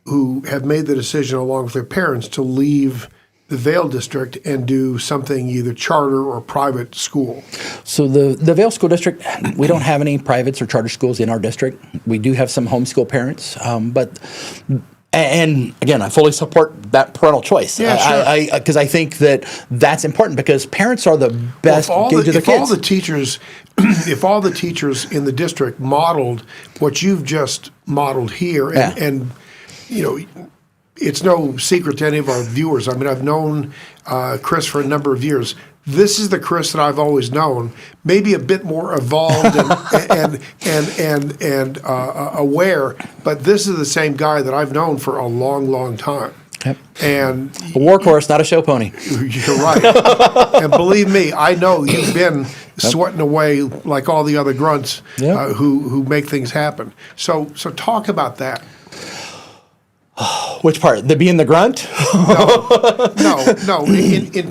who have made the decision along with their parents to leave the Vail district and do something either charter or private school? So the Vail School District, we don't have any privates or charter schools in our district. We do have some homeschool parents, and again, I fully support that parental choice. Yeah, sure. Because I think that's important, because parents are the best gauge of their kids. If all the teachers in the district modeled what you've just modeled here, and it's no secret to any of our viewers. I mean, I've known Chris for a number of years. This is the Chris that I've always known, maybe a bit more evolved and aware, but this is the same guy that I've known for a long, long time. Yep. And a workhorse, not a show pony. You're right. And believe me, I know you've been sweating away like all the other grunts who make things happen. So talk about that. Which part? The being the grunt? No. In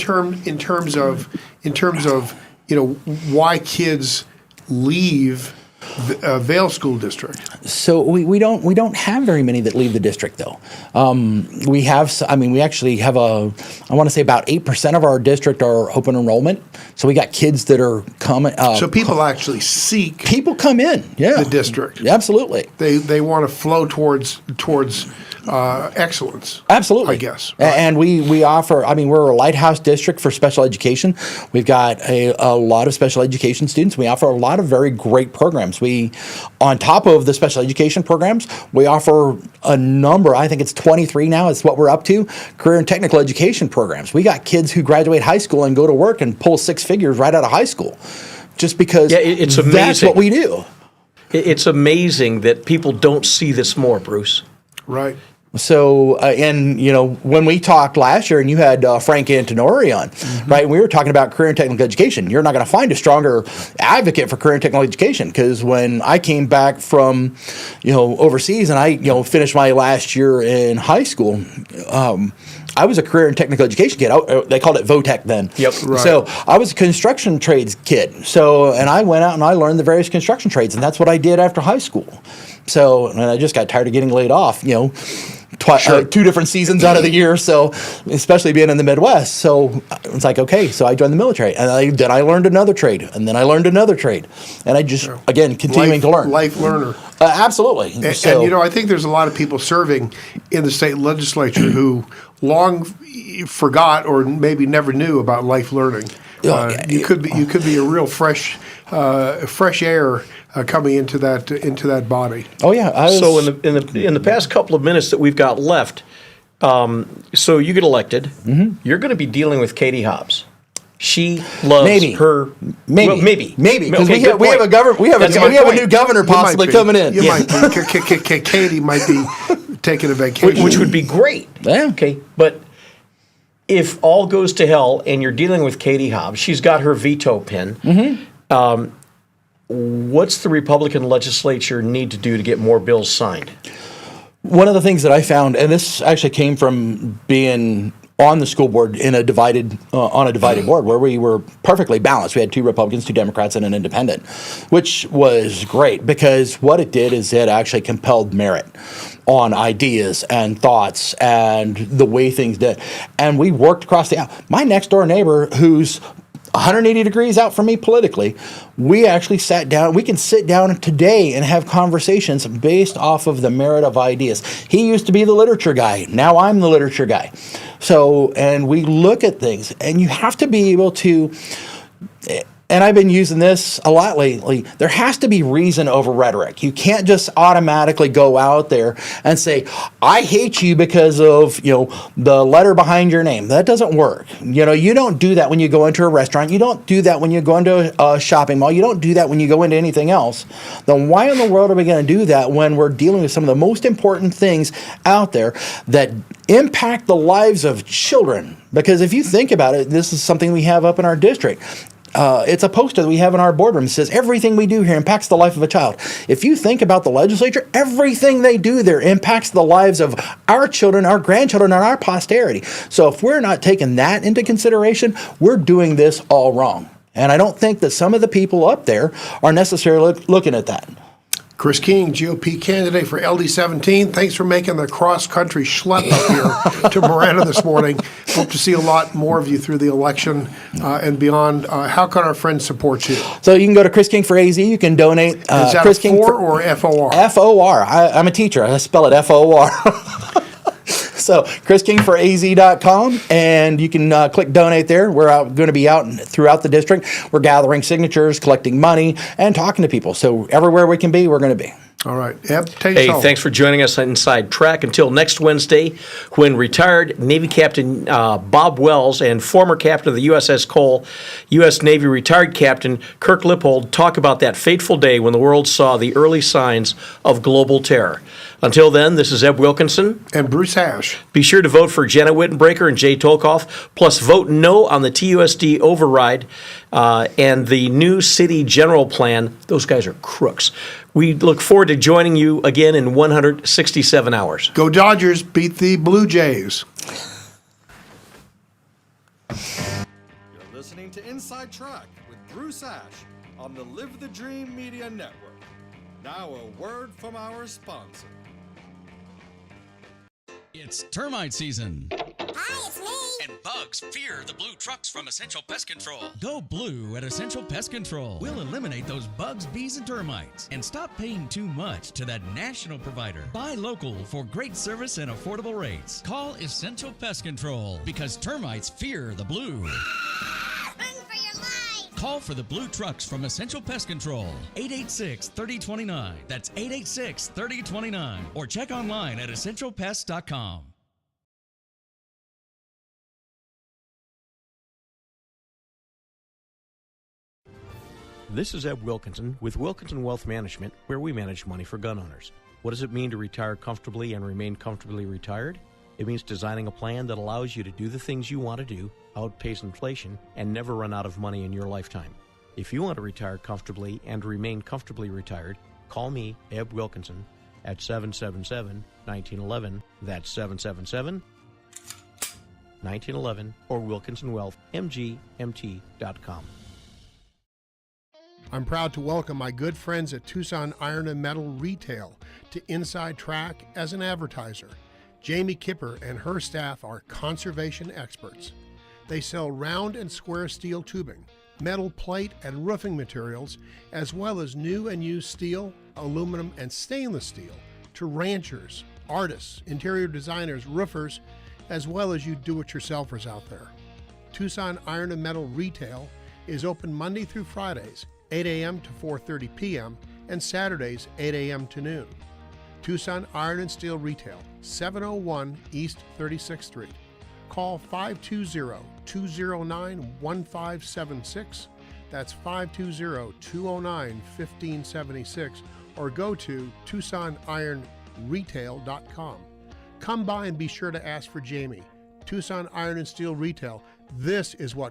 terms of why kids leave Vail School District. So we don't have very many that leave the district, though. We actually have I want to say about 8% of our district are open enrollment. So we got kids that are coming. So people actually seek. People come in, the district. Absolutely. They want to flow towards excellence. Absolutely. I guess. Right. And we offer, we're a lighthouse district for special education. We've got a lot of special education students. We offer a lot of very great programs. We, on top of the special education programs, we offer a number, I think it's 23 now, it's what we're up to, career and technical education programs. We got kids who graduate high school and go to work and pull six figures right out of high school, just because it's amazing. That's what we do. It's amazing that people don't see this more, Bruce. Right. So, when we talked last year, and you had Frank Antonori on, right? We were talking about career and technical education. You're not going to find a stronger advocate for career and technical education, because when I came back from, overseas, and I, finished my last year in high school, I was a career and technical education kid. They called it VOTEC then. Yep. Right. So I was a construction trades kid. So, and I went out and I learned the various construction trades, and that's what I did after high school. So, and I just got tired of getting laid off, 2 different seasons out of the year. So, especially being in the Midwest. So it's like, okay, so I joined the military, and then I learned another trade, and then I learned another trade, and I just, again, continuing to learn. Life learner. Absolutely. And I think there's a lot of people serving in the state legislature who long forgot or maybe never knew about life learning. You could be a real fresh air coming into that body. Oh yeah. So in the past couple of minutes that we've got left, so you get elected. Mm-hmm. You're going to be dealing with Katie Hobbs. She loves her. Maybe because we have a government. We have a new governor possibly coming in. You might be. Katie might be taking a vacation, which would be great. Yeah. Okay, but if all goes to hell and you're dealing with Katie Hobbs, she's got her veto pin. Mm-hmm. What's the Republican legislature need to do to get more bills signed? One of the things that I found, and this actually came from being on the school board in a divided board where we were perfectly balanced. We had 2 Republicans, 2 Democrats, and an independent, which was great, because what it did is it actually compelled merit on ideas and thoughts and the way things did. And we worked across the aisle. My next door neighbor, who's 180 degrees out from me politically, we actually sat down. We can sit down today and have conversations based off of the merit of ideas. He used to be the literature guy. Now I'm the literature guy. So, and we look at things, and you have to be able to, and I've been using this a lot lately, there has to be reason over rhetoric. You can't just automatically go out there and say, I hate you because of, the letter behind your name. That doesn't work. You don't do that when you go into a restaurant. You don't do that when you go into a shopping mall. You don't do that when you go into anything else. Then why in the world are we going to do that when we're dealing with some of the most important things out there that impact the lives of children? Because if you think about it, this is something we have up in our district. It's a poster that we have in our boardroom that says everything we do here impacts the life of a child. If you think about the legislature, everything they do there impacts the lives of our children, our grandchildren, and our posterity. So if we're not taking that into consideration, we're doing this all wrong. And I don't think that some of the people up there are necessarily looking at that. Chris King, GOP candidate for LD17. Thanks for making the cross-country schlep up here to Marana this morning. Hope to see a lot more of you through the election and beyond. How can our friends support you? So you can go to Chris King for AZ. You can donate. Is that Chris a King for or F-O-R? F-O-R. I'm a teacher. I spell it F-O-R. So ChrisKingForAZ.com, and you can click donate there. We're going to be out throughout the district. We're gathering signatures, collecting money, and talking to people. So everywhere we can be, we're going to be. All right. Eb, take us home. Thanks for joining us on Inside Track. Until next Wednesday, when retired Navy Captain Bob Wells and former captain of the USS Cole, U.S. Navy retired Captain Kirk Lippold talk about that fateful day when the world saw the early signs of global terror. Until then, this is Eb Wilkinson. And Bruce Hash. Be sure to vote for Jenna Wittenbreaker and Jay Tolkoff, plus vote no on the TUSD override and the new city general plan. Those guys are crooks. We look forward to joining you again in 167 hours. Go Dodgers, beat the Blue Jays. You're listening to Inside Track with Bruce Ash on the Live the Dream Media Network. Now a word from our sponsor. It's termite season. Hi, it's me. And bugs fear the blue trucks from Essential Pest Control. Go blue at Essential Pest Control. We'll eliminate those bugs, bees, and termites. And stop paying too much to that national provider. Buy local for great service and affordable rates. Call Essential Pest Control because termites fear the blue. Run for your life. Call for the blue trucks from Essential Pest Control. 886-3029. That's 886-3029. Or check online at essentialpest.com. This is Eb Wilkinson with Wilkinson Wealth Management, where we manage money for gun owners. What does it mean to retire comfortably and remain comfortably retired? It means designing a plan that allows you to do the things you want to do, outpace inflation, and never run out of money in your lifetime. If you want to retire comfortably and remain comfortably retired, call me, Eb Wilkinson, at 777-1911. That's 777-1911 or WilkinsonWealthMGMT.com. I'm proud to welcome my good friends at Tucson Iron and Metal Retail to Inside Track as an advertiser. Jamie Kipper and her staff are conservation experts. They sell round and square steel tubing, metal plate and roofing materials, as well as new and used steel, aluminum, and stainless steel to ranchers, artists, interior designers, roofers, as well as you do-it-yourselfers out there. Tucson Iron and Metal Retail is open Monday through Fridays, 8 a.m. to 4:30 p.m., and Saturdays, 8 a.m. to noon. Tucson Iron and Steel Retail, 701 East 36th Street. Call 520-209-1576. That's 520-209-1576. Or go to TucsonIronRetail.com. Come by and be sure to ask for Jamie. Tucson Iron and Steel Retail. This is what